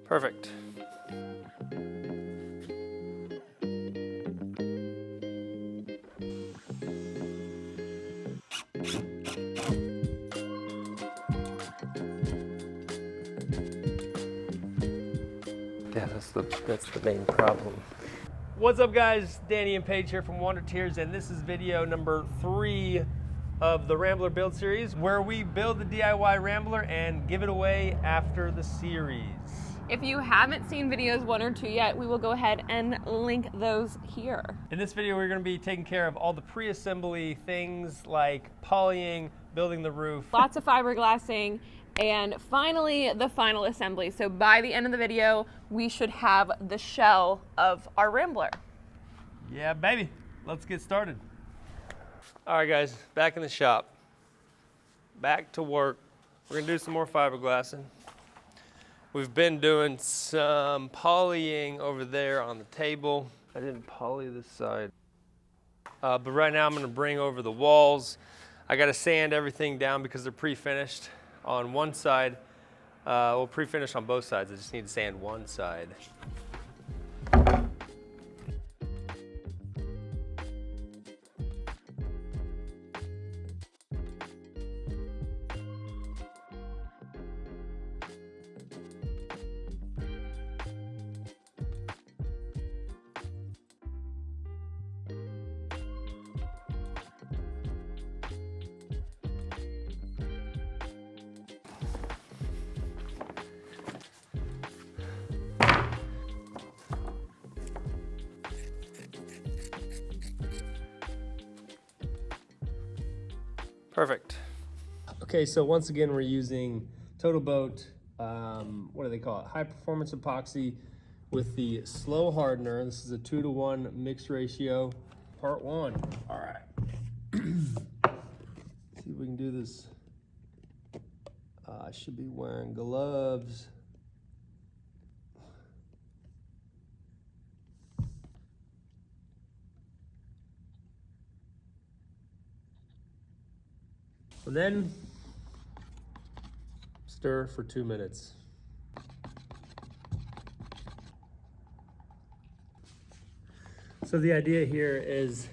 Perfect. Yeah, that's the main problem. What's up, guys? Danny and Paige here from Wonder Tears, and this is video number 3 of the Rambler build series, where we build the DIY Rambler and give it away after the series. If you haven't seen videos 1 or 2 yet, we will go ahead and link those here. In this video, we're going to be taking care of all the pre-assembly things like polying, building the roof. Lots of fiberglassing, and finally the final assembly. So by the end of the video, we should have the shell of our Rambler. Yeah, baby. Let's get started. All right, guys, back in the shop. Back to work. We're going to do some more fiberglassing. We've been doing some polying over there on the table. I didn't poly this side. But right now I'm going to bring over the walls. I got to sand everything down because they're pre-finished on one side. Well, pre-finished on both sides. I just need to sand one side. Perfect. Okay, so once again, we're using Total Boat, what do they call it? High performance epoxy with the slow hardener. This is a 2-to-1 mixed ratio, part 1. All right. See if we can do this. I should be wearing gloves. And then stir for 2 minutes. So the idea here is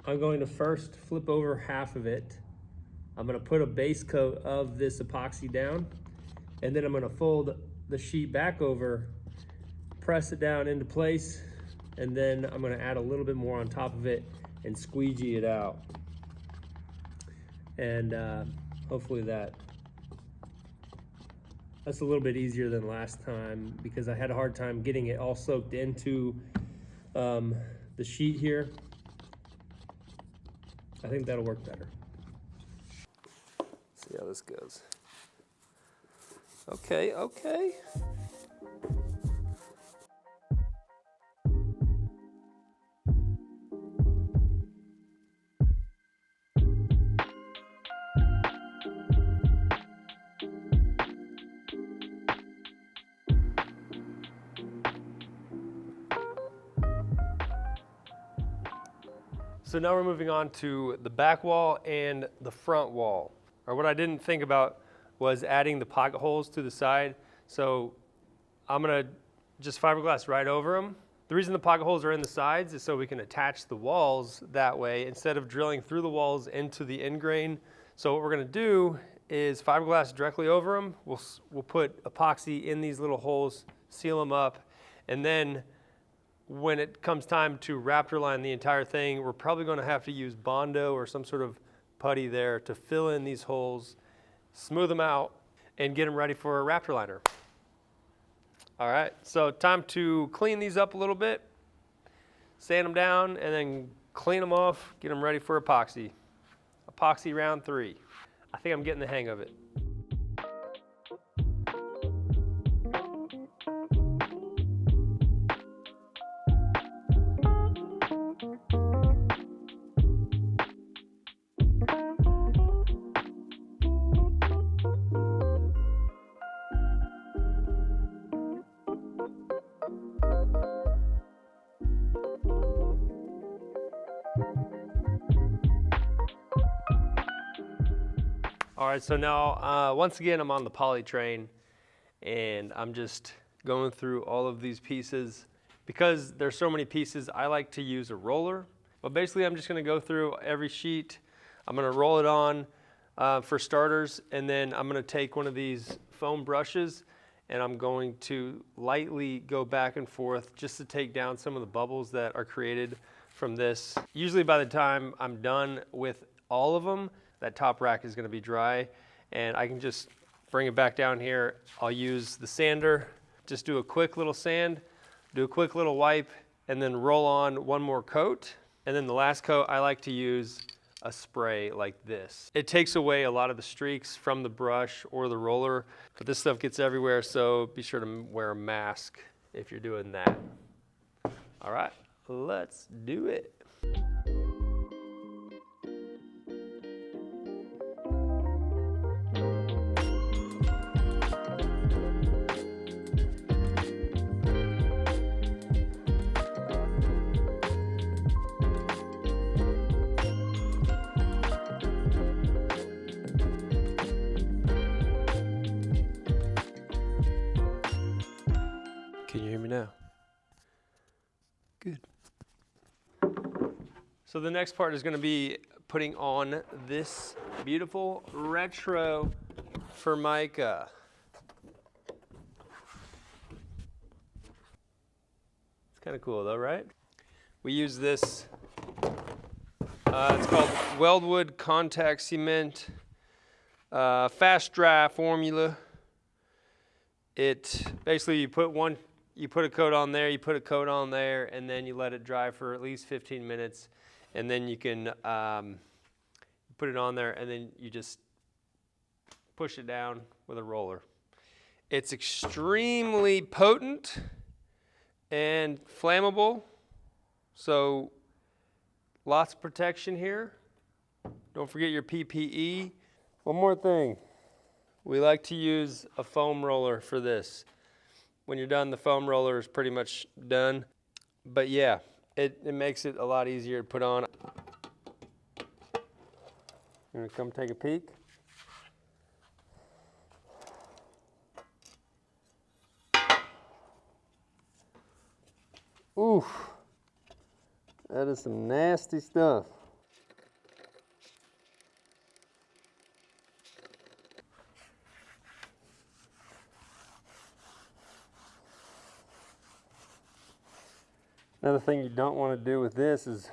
I'm going to first flip over half of it. I'm going to put a base coat of this epoxy down, and then I'm going to fold the sheet back over, press it down into place, and then I'm going to add a little bit more on top of it and squeegee it out. And hopefully that's a little bit easier than last time, because I had a hard time getting it all soaked into the sheet here. I think that'll work better. See how this goes. Okay, okay. So now we're moving on to the back wall and the front wall. Or what I didn't think about was adding the pocket holes to the side. So I'm gonna just fiberglass right over them. The reason the pocket holes are in the sides is so we can attach the walls that way instead of drilling through the walls into the end grain. So what we're gonna do is fiberglass directly over them. We'll put epoxy in these little holes, seal them up, and then when it comes time to Raptor line the entire thing, we're probably going to have to use Bondo or some sort of putty there to fill in these holes, smooth them out, and get them ready for a Raptor liner. All right, so time to clean these up a little bit, sand them down, and then clean them off, get them ready for epoxy. Epoxy round 3. I think I'm getting the hang of it. All right, so now once again I'm on the poly train, and I'm just going through all of these pieces. Because there's so many pieces, I like to use a roller. But basically, I'm just gonna go through every sheet. I'm gonna roll it on for starters, and then I'm gonna take one of these foam brushes, and I'm going to lightly go back and forth just to take down some of the bubbles that are created from this. Usually by the time I'm done with all of them, that top rack is gonna be dry, and I can just bring it back down here. I'll use the sander, just do a quick little sand, do a quick little wipe, and then roll on one more coat. And then the last coat, I like to use a spray like this. It takes away a lot of the streaks from the brush or the roller, but this stuff gets everywhere, so be sure to wear a mask if you're doing that. All right, let's do it. Can you hear me now? Good. So the next part is going to be putting on this beautiful retro Formica. It's kind of cool though, right? We use this, it's called Weldwood Contact Cement, fast dry formula. It basically, you put a coat on there, you put a coat on there, and then you let it dry for at least 15 minutes, and then you can put it on there, and then you just push it down with a roller. It's extremely potent and flammable, so lots of protection here. Don't forget your PPE. One more thing. We like to use a foam roller for this. When you're done, the foam roller is pretty much done. But yeah, it makes it a lot easier to put on. You wanna come take a peek? Oof, that is some nasty stuff. Another thing you don't want to do with this is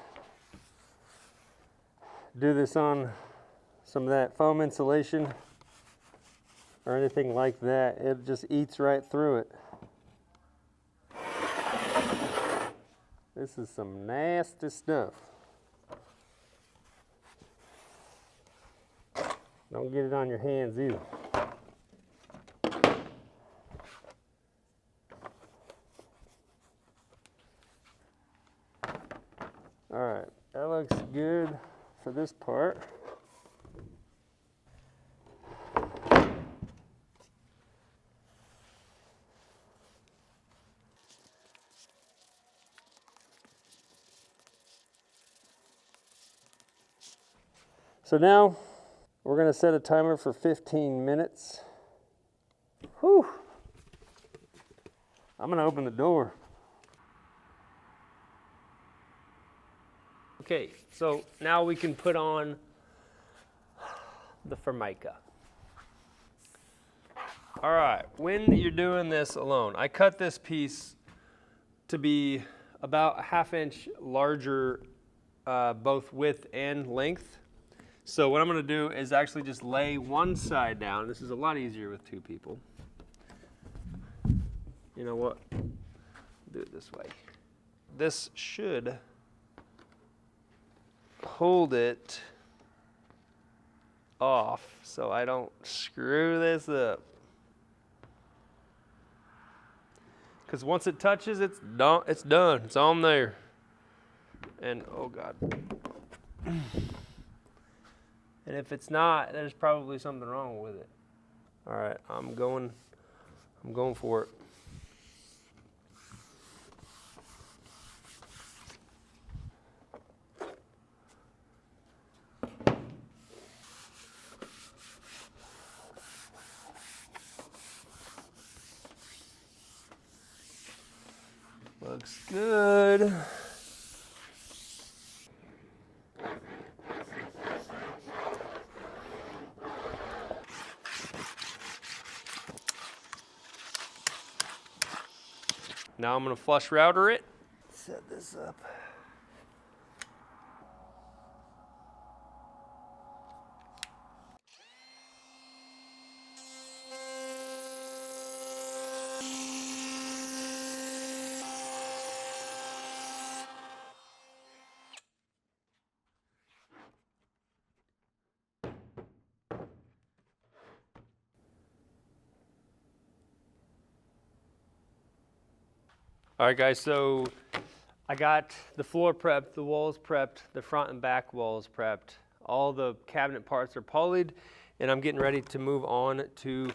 do this on some of that foam insulation or anything like that. It just eats right through it. This is some nasty stuff. Don't get it on your hands either. All right, that looks good for this part. So now we're going to set a timer for 15 minutes. Whew. I'm going to open the door. Okay, so now we can put on the Formica. All right, when you're doing this alone, I cut this piece to be about a ½ inch larger, both width and length. So what I'm gonna do is actually just lay one side down. This is a lot easier with two people. You know what? Do it this way. This should hold it off so I don't screw this up. Because once it touches, it's done. It's on there. And oh God. And if it's not, there's probably something wrong with it. All right, I'm going for it. Looks good. Now I'm gonna flush router it. Set this up. All right, guys, so I got the floor prepped, the walls prepped, the front and back walls prepped. All the cabinet parts are polyed, and I'm getting ready to move on to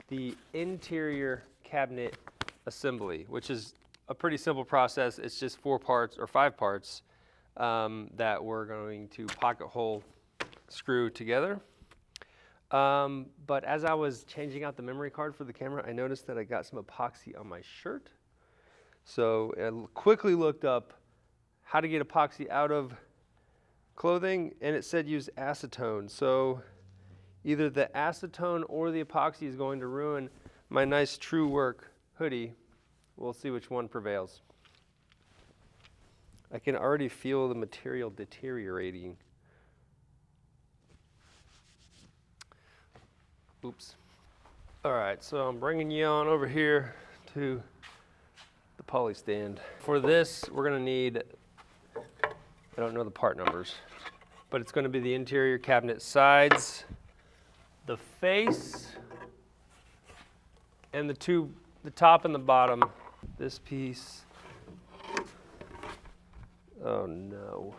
the interior cabinet assembly, which is a pretty simple process. It's just 4 parts or 5 parts that we're going to pocket hole screw together. But as I was changing out the memory card for the camera, I noticed that I got some epoxy on my shirt. So I quickly looked up how to get epoxy out of clothing, and it said use acetone. So either the acetone or the epoxy is going to ruin my nice True Work hoodie. We'll see which one prevails. I can already feel the material deteriorating. Oops. All right, so I'm bringing you on over here to the poly stand. For this, we're gonna need, I don't know the part numbers, but it's gonna be the interior cabinet sides, the face, and the top and the bottom. This piece, oh no.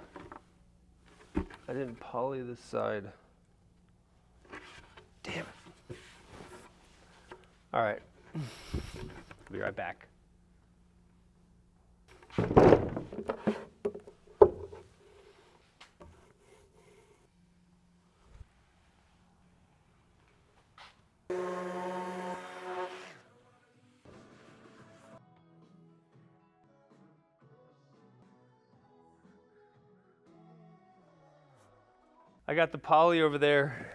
I didn't poly this side. Damn it. All right, be right back. I got the poly over there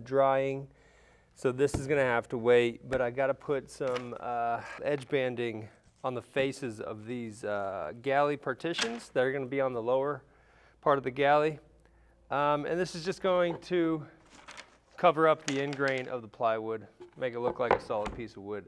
drying, so this is gonna have to wait, but I gotta put some edge banding on the faces of these galley partitions that are gonna be on the lower part of the galley. And this is just going to cover up the end grain of the plywood, make it look like a solid piece of wood.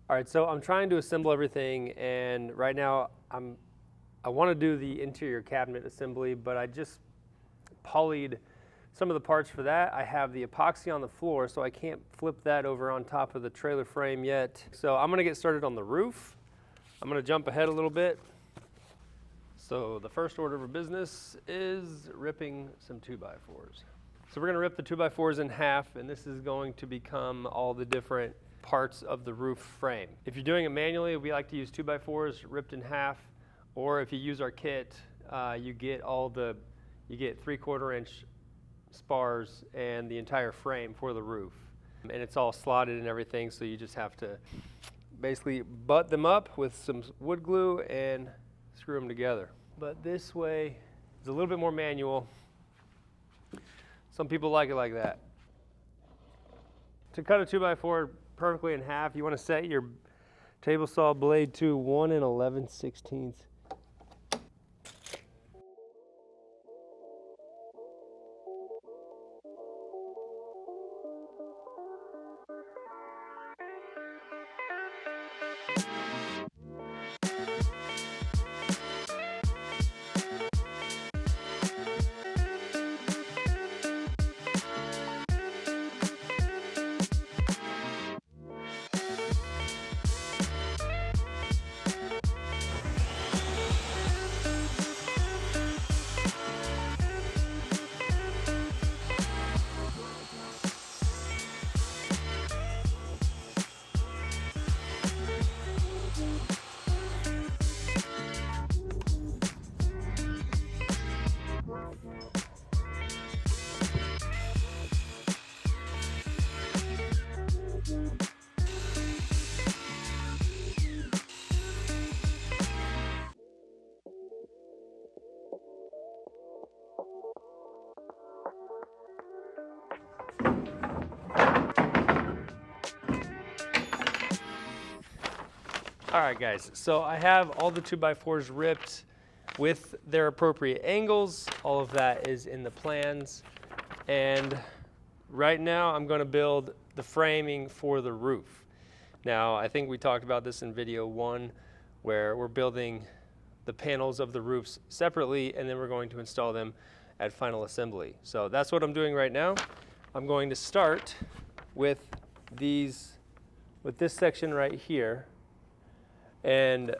All right, so I'm trying to assemble everything, and right now I want to do the interior cabinet assembly, but I just polyed some of the parts for that. I have the epoxy on the floor, so I can't flip that over on top of the trailer frame yet. So I'm gonna get started on the roof. I'm gonna jump ahead a little bit. So the first order of business is ripping some 2x4s. So we're gonna rip the 2x4s in half, and this is going to become all the different parts of the roof frame. If you're doing it manually, we like to use 2x4s ripped in half, or if you use our kit, you get 3/4 inch spars and the entire frame for the roof. And it's all slotted and everything, so you just have to basically butt them up with some wood glue and screw them together. But this way is a little bit more manual. Some people like it like that. To cut a 2x4 perfectly in half, you want to set your table saw blade to 1 11/16. All right, guys, so I have all the 2x4s ripped with their appropriate angles. All of that is in the plans. And right now I'm going to build the framing for the roof. Now, I think we talked about this in video 1, where we're building the panels of the roofs separately, and then we're going to install them at final assembly. So that's what I'm doing right now. I'm going to start with this section right here, and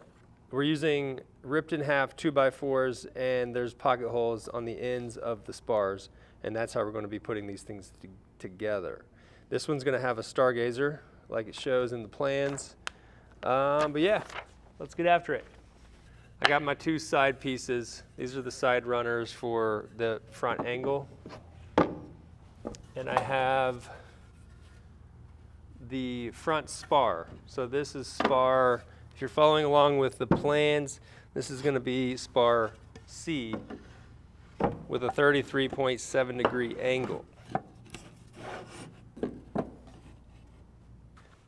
we're using ripped in half 2x4s, and there's pocket holes on the ends of the spars, and that's how we're going to be putting these things together. This one's going to have a stargazer like it shows in the plans, but yeah, let's get after it. I got my 2 side pieces. These are the side runners for the front angle, and I have the front spar. So this is spar, if you're following along with the plans, this is going to be spar C with a 33.7 degree angle.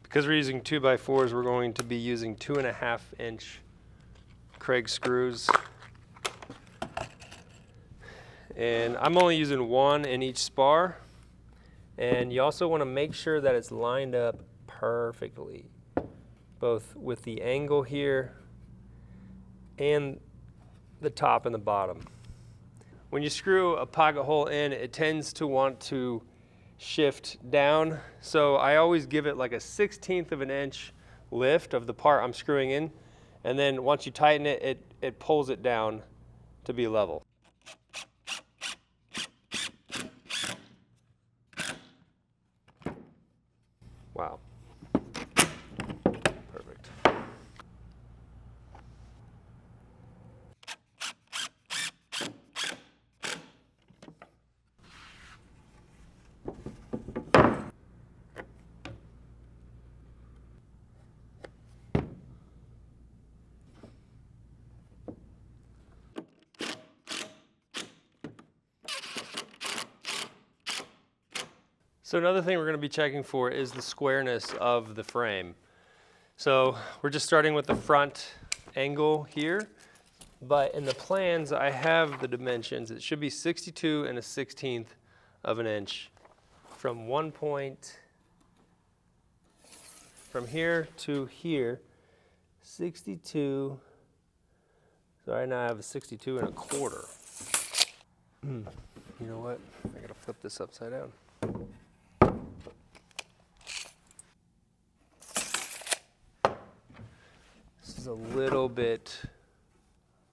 Because we're using 2x4s, we're going to be using 2.5 inch Craig screws. And I'm only using 1 in each spar. And you also want to make sure that it's lined up perfectly, both with the angle here and the top and the bottom. When you screw a pocket hole in, it tends to want to shift down. So I always give it like a 1/16 of an inch lift of the part I'm screwing in. And then once you tighten it, it pulls it down to be level. Wow. Perfect. So another thing we're going to be checking for is the squareness of the frame. So we're just starting with the front angle here, but in the plans I have the dimensions. It should be 62 and a 1/16 of an inch from one point from here to here. 62. So right now I have a 62 and a quarter. You know what? I gotta flip this upside down. Is a little bit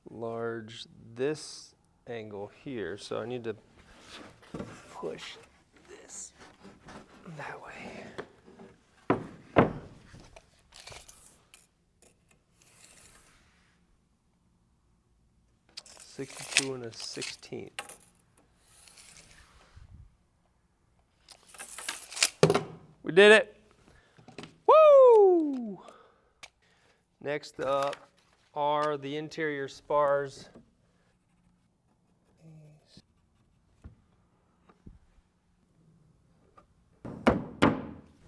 large, this angle here, so I need to push this that way. $62 and a 1/16. We did it. Woo! Next up are the interior spars.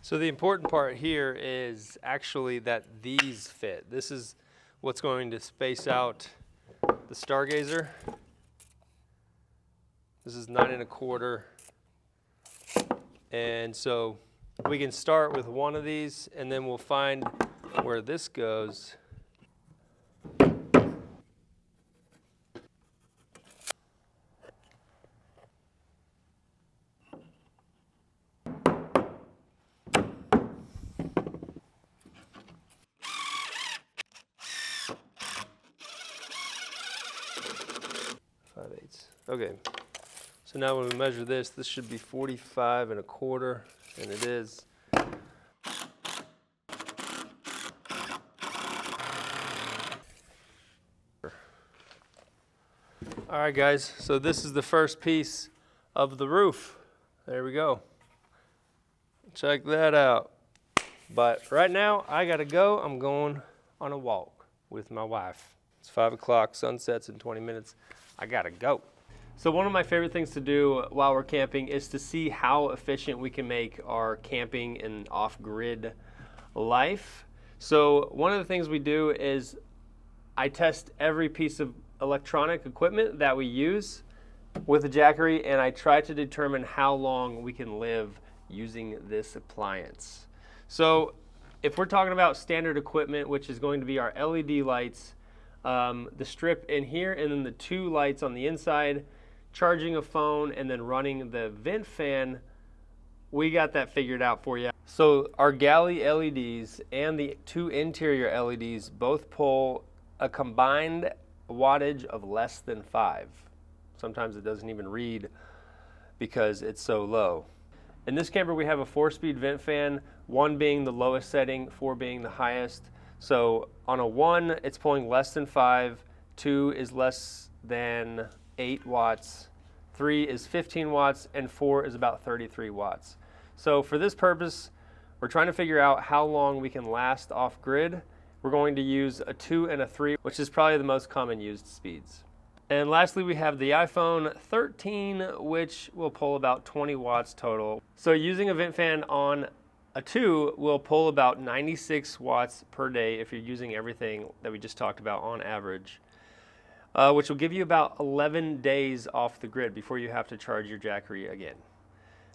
So the important part here is actually that these fit. This is what's going to space out the stargazer. This is 9 1/4. And so we can start with one of these, and then we'll find where this goes. Okay, so now when we measure this, this should be 45 1/4, and it is. All right, guys, so this is the first piece of the roof. There we go. Check that out. But right now, I gotta go. I'm going on a walk with my wife. It's 5 o'clock, sunsets in 20 minutes. I gotta go. So one of my favorite things to do while we're camping is to see how efficient we can make our camping and off-grid life. So one of the things we do is I test every piece of electronic equipment that we use with the Jackery, and I try to determine how long we can live using this appliance. So if we're talking about standard equipment, which is going to be our LED lights, the strip in here, and then the 2 lights on the inside, charging a phone, and then running the vent fan, we got that figured out for you. So our galley LEDs and the 2 interior LEDs both pull a combined wattage of less than 5. Sometimes it doesn't even read because it's so low. In this camper we have a 4-speed vent fan, 1 being the lowest setting, 4 being the highest. So on a 1, it's pulling less than 5, 2 is less than 8 watts, 3 is 15 watts, and 4 is about 33 watts. So for this purpose, we're trying to figure out how long we can last off grid. We're going to use a 2 and a 3, which is probably the most common used speeds. And lastly, we have the iPhone 13, which will pull about 20 watts total. So using a vent fan on a 2 will pull about 96 watts per day if you're using everything that we just talked about on average, which will give you about 11 days off the grid before you have to charge your Jackery again.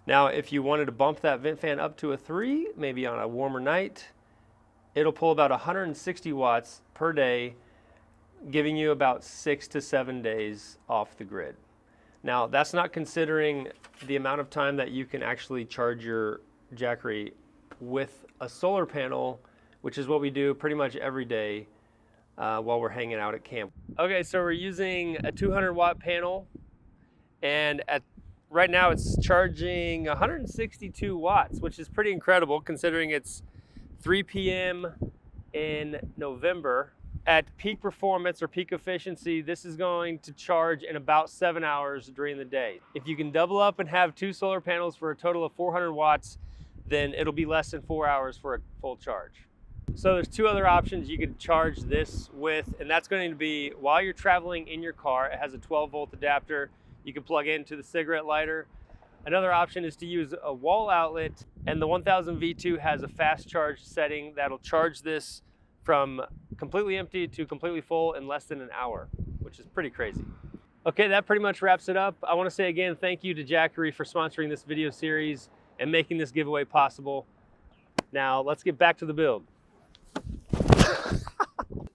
Now, if you wanted to bump that vent fan up to a 3, maybe on a warmer night, it'll pull about 160 watts per day, giving you about 6 to 7 days off the grid. Now, that's not considering the amount of time that you can actually charge your Jackery with a solar panel, which is what we do pretty much every day while we're hanging out at camp. Okay, so we're using a 200 watt panel, and right now it's charging 162 watts, which is pretty incredible considering it's 3 p.m. in November. At peak performance or peak efficiency, this is going to charge in about 7 hours during the day. If you can double up and have 2 solar panels for a total of 400 watts, then it'll be less than 4 hours for a full charge. So there's 2 other options you could charge this with, and that's going to be while you're traveling in your car. It has a 12-volt adapter you can plug into the cigarette lighter. Another option is to use a wall outlet, and the 1000 V2 has a fast charge setting that'll charge this from completely empty to completely full in less than an hour, which is pretty crazy. Okay, that pretty much wraps it up. I want to say again, thank you to Jackery for sponsoring this video series and making this giveaway possible. Now, let's get back to the build.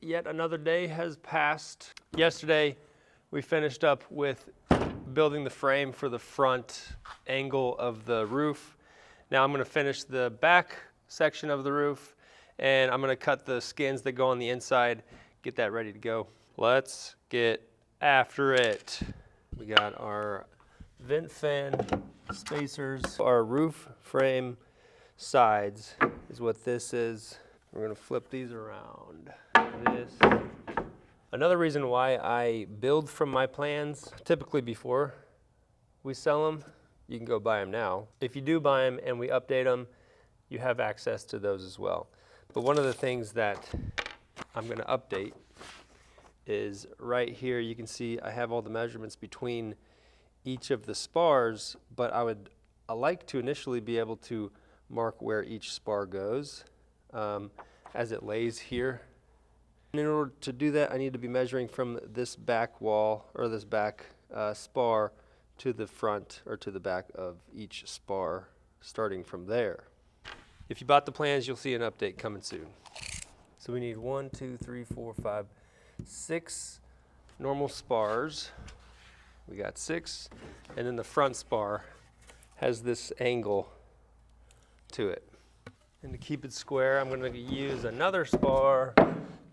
Yet another day has passed. Yesterday, we finished up with building the frame for the front angle of the roof. Now I'm going to finish the back section of the roof, and I'm going to cut the skins that go on the inside, get that ready to go. Let's get after it. We got our vent fan spacers. Our roof frame sides is what this is. We're going to flip these around. This. Another reason why I build from my plans, typically before we sell them, you can go buy them now. If you do buy them and we update them, you have access to those as well. But one of the things that I'm going to update is right here. You can see I have all the measurements between each of the spars, but I like to initially be able to mark where each spar goes as it lays here. And in order to do that, I need to be measuring from this back wall or this back spar to the front or to the back of each spar, starting from there. If you bought the plans, you'll see an update coming soon. So we need 1, 2, 3, 4, 5, 6 normal spars. We got 6, and then the front spar has this angle to it. And to keep it square, I'm going to use another spar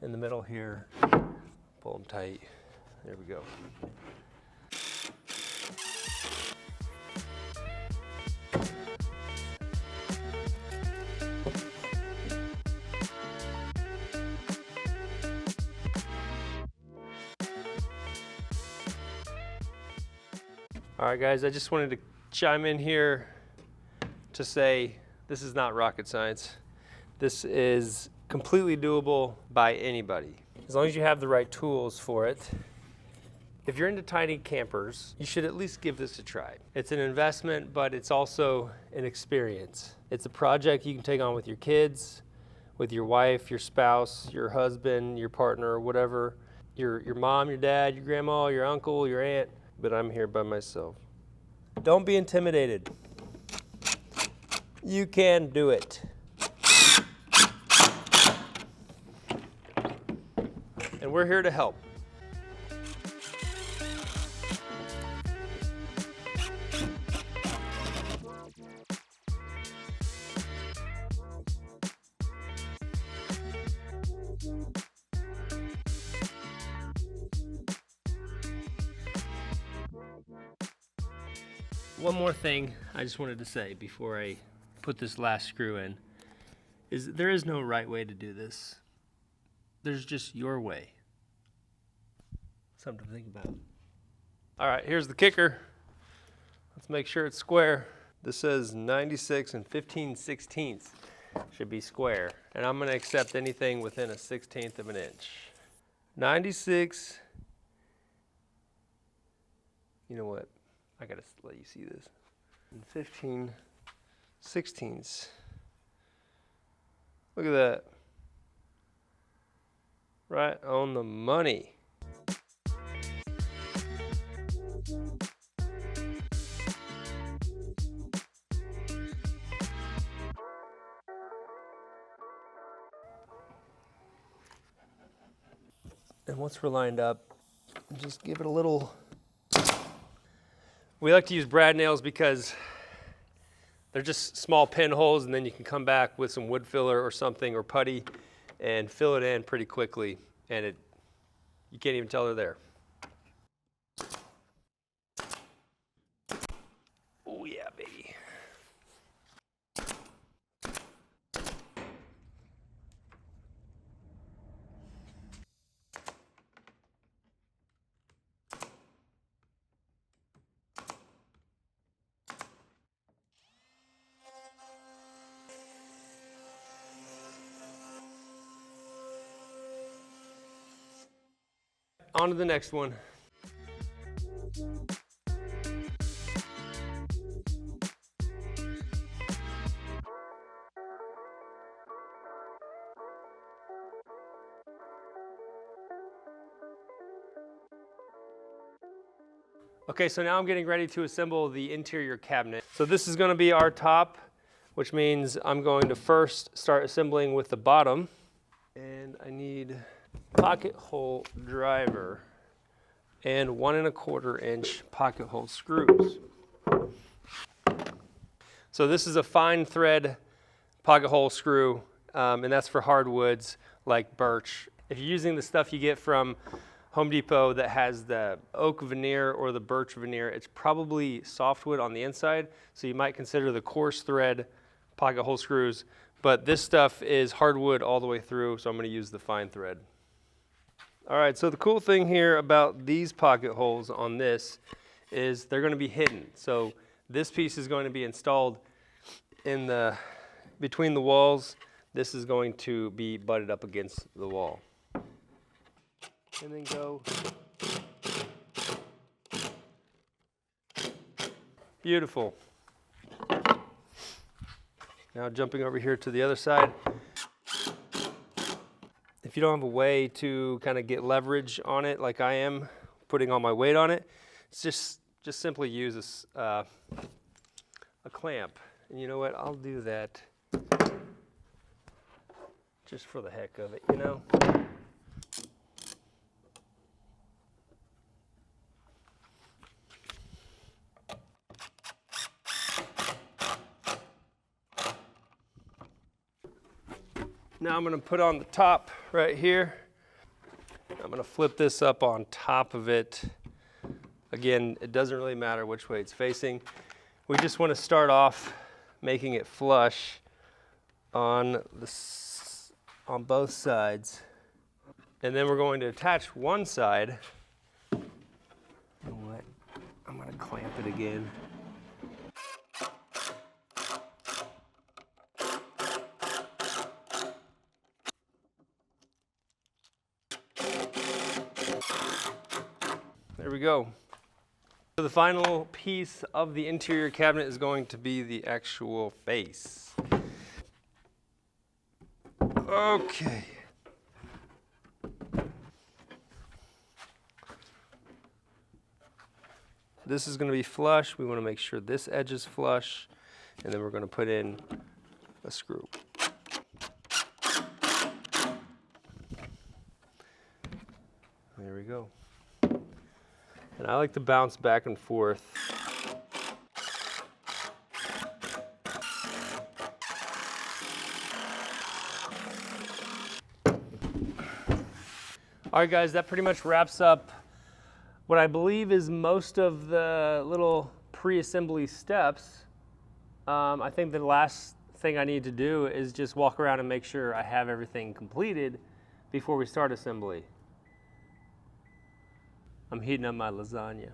in the middle here. Pull them tight. There we go. All right, guys, I just wanted to chime in here to say this is not rocket science. This is completely doable by anybody, as long as you have the right tools for it. If you're into tiny campers, you should at least give this a try. It's an investment, but it's also an experience. It's a project you can take on with your kids, with your wife, your spouse, your husband, your partner, whatever, your mom, your dad, your grandma, your uncle, your aunt, but I'm here by myself. Don't be intimidated. You can do it. And we're here to help. One more thing I just wanted to say before I put this last screw in is there is no right way to do this. There's just your way. Something to think about. All right, here's the kicker. Let's make sure it's square. This says 96 and 15/16 should be square. And I'm gonna accept anything within a 1/16 of an inch. 96, you know what? I gotta let you see this. And 15/16. Look at that. Right on the money. And once we're lined up, just give it a little. We like to use brad nails because they're just small pinholes, and then you can come back with some wood filler or something or putty and fill it in pretty quickly, and you can't even tell they're there. Oh yeah, baby. On to the next one. Okay, so now I'm getting ready to assemble the interior cabinet. So this is going to be our top, which means I'm going to first start assembling with the bottom. And I need pocket hole driver and 1 1/4 inch pocket hole screws. So this is a fine thread pocket hole screw, and that's for hardwoods like birch. If you're using the stuff you get from Home Depot that has the oak veneer or the birch veneer, it's probably softwood on the inside, so you might consider the coarse thread pocket hole screws, but this stuff is hardwood all the way through, so I'm going to use the fine thread. All right, so the cool thing here about these pocket holes on this is they're going to be hidden. So this piece is going to be installed in between the walls. This is going to be butted up against the wall. And then go. Beautiful. Now jumping over here to the other side. If you don't have a way to kind of get leverage on it like I am, putting all my weight on it, it's just simply use a clamp. And you know what? I'll do that just for the heck of it, you know? Now I'm going to put on the top right here. I'm going to flip this up on top of it. Again, it doesn't really matter which way it's facing. We just want to start off making it flush on both sides. And then we're going to attach one side. You know what? I'm going to clamp it again. There we go. So the final piece of the interior cabinet is going to be the actual face. Okay. This is going to be flush. We want to make sure this edge is flush, and then we're going to put in a screw. There we go. And I like to bounce back and forth. All right, guys, that pretty much wraps up what I believe is most of the little pre-assembly steps. I think the last thing I need to do is just walk around and make sure I have everything completed before we start assembly. I'm heating up my lasagna.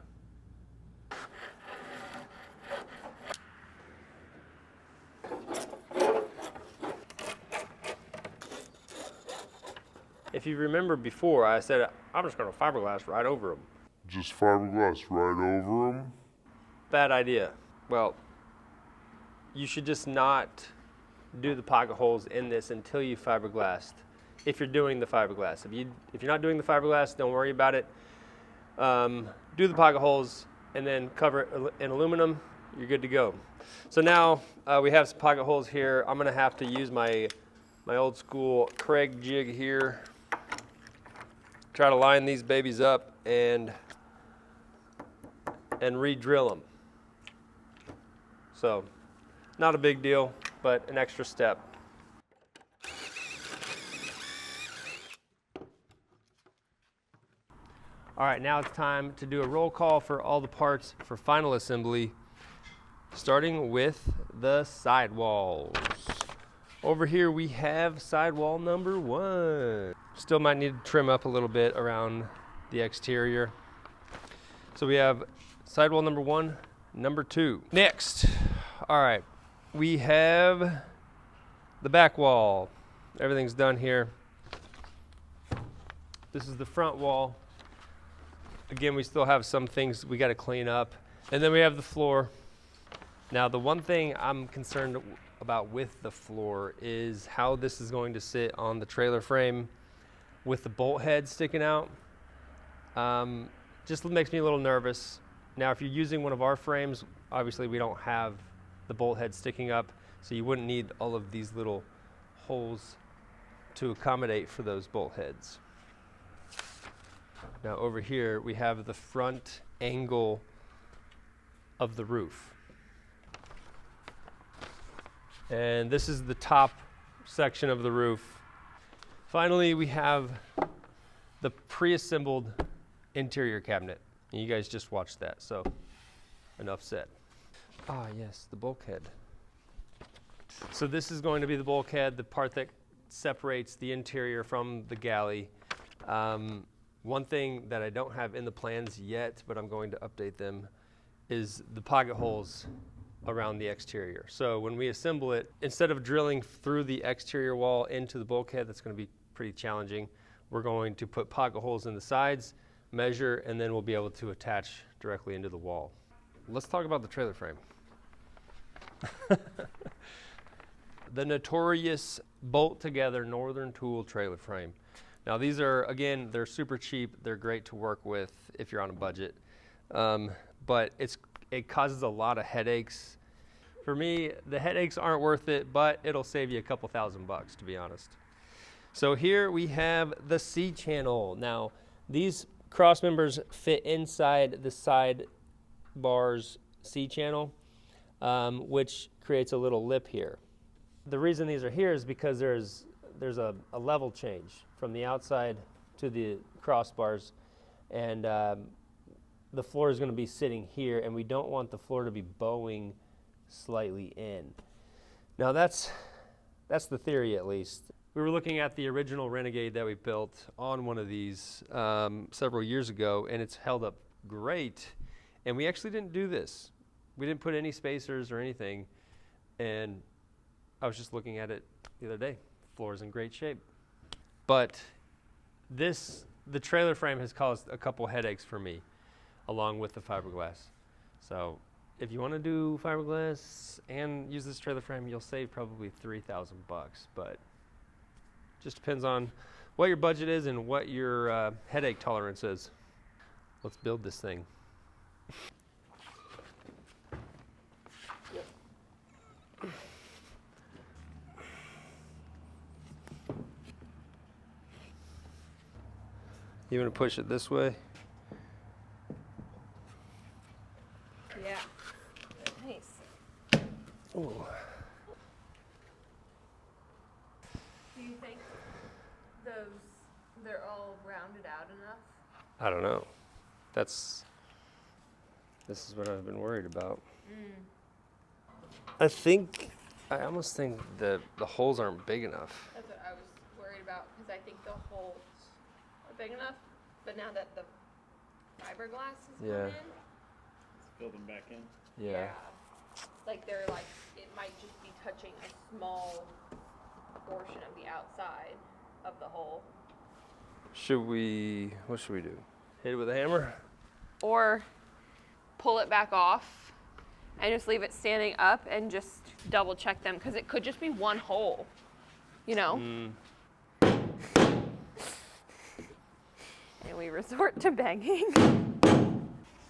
If you remember before, I said I'm just going to fiberglass right over them. Just fiberglass right over them? Bad idea. Well, you should just not do the pocket holes in this until you fiberglassed. If you're doing the fiberglass, if you're not doing the fiberglass, don't worry about it. Do the pocket holes and then cover it in aluminum. You're good to go. So now we have some pocket holes here. I'm going to have to use my old school Craig jig here. Try to line these babies up and re-drill them. So, not a big deal, but an extra step. All right, now it's time to do a roll call for all the parts for final assembly, starting with the sidewalls. Over here we have sidewall number 1. Still might need to trim up a little bit around the exterior. So we have sidewall number 1, number 2. Next, all right, we have the back wall. Everything's done here. This is the front wall. Again, we still have some things we got to clean up. And then we have the floor. Now, the one thing I'm concerned about with the floor is how this is going to sit on the trailer frame with the bolt head sticking out. Just makes me a little nervous. Now, if you're using one of our frames, obviously we don't have the bolt head sticking up, so you wouldn't need all of these little holes to accommodate for those bolt heads. Now over here, we have the front angle of the roof. And this is the top section of the roof. Finally, we have the pre-assembled interior cabinet. And you guys just watched that, so enough said. Ah, yes, the bulkhead. So this is going to be the bulkhead, the part that separates the interior from the galley. One thing that I don't have in the plans yet, but I'm going to update them, is the pocket holes around the exterior. So when we assemble it, instead of drilling through the exterior wall into the bulkhead, that's going to be pretty challenging. We're going to put pocket holes in the sides, measure, and then we'll be able to attach directly into the wall. Let's talk about the trailer frame. The notorious bolt-together Northern Tool trailer frame. Now these are, again, they're super cheap. They're great to work with if you're on a budget. But it causes a lot of headaches. For me, the headaches aren't worth it, but it'll save you a couple $1,000, to be honest. So here we have the C-channel. Now, these cross members fit inside the side bar's C-channel, which creates a little lip here. The reason these are here is because there's a level change from the outside to the crossbars, and the floor is going to be sitting here, and we don't want the floor to be bowing slightly in. Now that's the theory, at least. We were looking at the original Renegade that we built on one of these several years ago, and it's held up great. And we actually didn't do this. We didn't put any spacers or anything, and I was just looking at it the other day. Floor is in great shape. But the trailer frame has caused a couple headaches for me, along with the fiberglass. So if you want to do fiberglass and use this trailer frame, you'll save probably $3,000, but Just depends on what your budget is and what your headache tolerance is. Let's build this thing. You want to push it this way? Yeah. Nice. Ooh. Do you think they're all rounded out enough? I don't know. This is what I've been worried about. I almost think the holes aren't big enough. That's what I was worried about, because I think the holes are big enough, but now that the fiberglass is Yeah. going in, Let's build them back in. Yeah. like it might just be touching a small portion of the outside of the hole. What should we do? Hit it with a hammer? Or pull it back off and just leave it standing up and just double check them, because it could just be one hole, you know? And we resort to banging.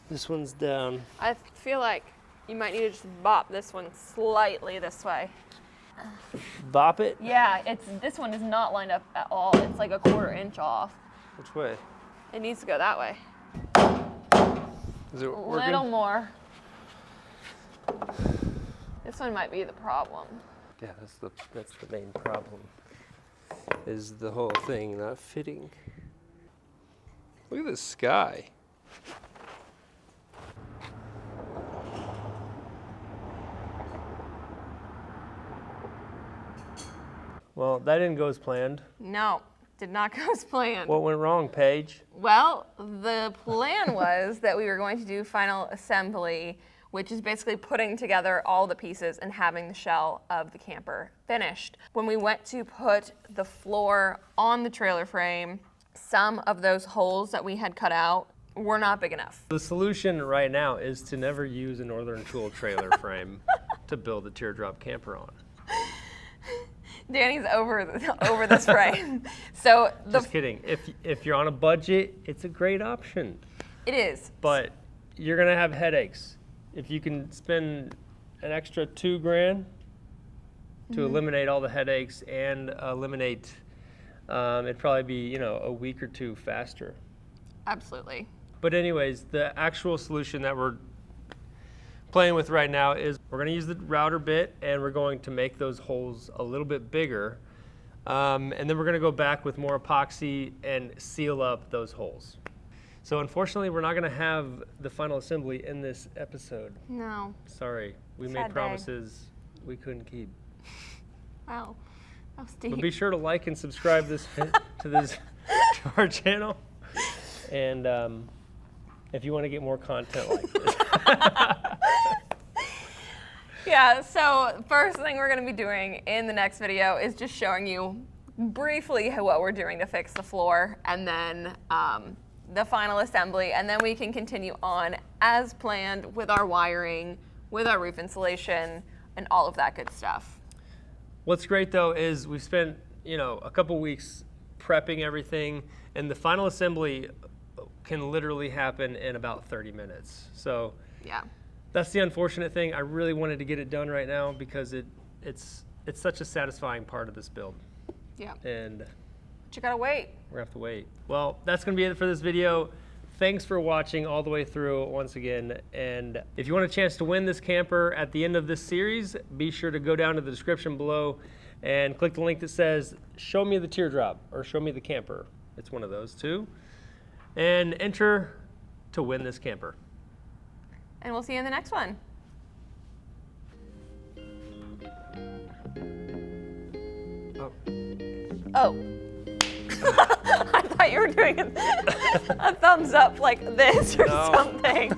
This one's down. I feel like you might need to just bop this one slightly this way. Bop it? Yeah, this one is not lined up at all. It's like a 1/4 inch off. Which way? It needs to go that way. Is it A working? little more. This one might be the problem. Yeah, that's the main problem. Is the whole thing not fitting. Look at this sky. Well, that didn't go as planned. No, did not go as planned. What went wrong, Paige? Well, the plan was that we were going to do final assembly, which is basically putting together all the pieces and having the shell of the camper finished. When we went to put the floor on the trailer frame, some of those holes that we had cut out were not big enough. The solution right now is to never use a Northern Tool trailer frame to build a teardrop camper on. Danny's over this frame. So Just kidding. If you're on a budget, it's a great option. it is. But you're gonna have headaches. If you can spend an extra $2,000 to eliminate all the headaches and eliminate, it'd probably be a week or two faster. Absolutely. But anyways, the actual solution that we're playing with right now is we're going to use the router bit and we're going to make those holes a little bit bigger. And then we're going to go back with more epoxy and seal up those holes. So unfortunately, we're not going to have the final assembly in this episode. No. Sorry, we Sad made day. promises we couldn't keep. Wow. That was deep. But be sure to like and subscribe to our channel. And if you want to get more content like this. Yeah, so first thing we're going to be doing in the next video is just showing you briefly what we're doing to fix the floor, and then the final assembly, and then we can continue on as planned with our wiring, with our roof insulation, and all of that good stuff. What's great though is we've spent a couple weeks prepping everything, and the final assembly can literally happen in about 30 minutes. So Yeah. that's the unfortunate thing. I really wanted to get it done right now because it's such a satisfying part of this build. Yeah. And But you gotta wait. we're gonna have to wait. Well, that's gonna be it for this video. Thanks for watching all the way through once again. And if you want a chance to win this camper at the end of this series, be sure to go down to the description below and click the link that says, show me the teardrop or show me the camper. It's one of those two. And enter to win this camper. And we'll see you in the next one. Oh. I thought you were doing a thumbs up like this or No. something.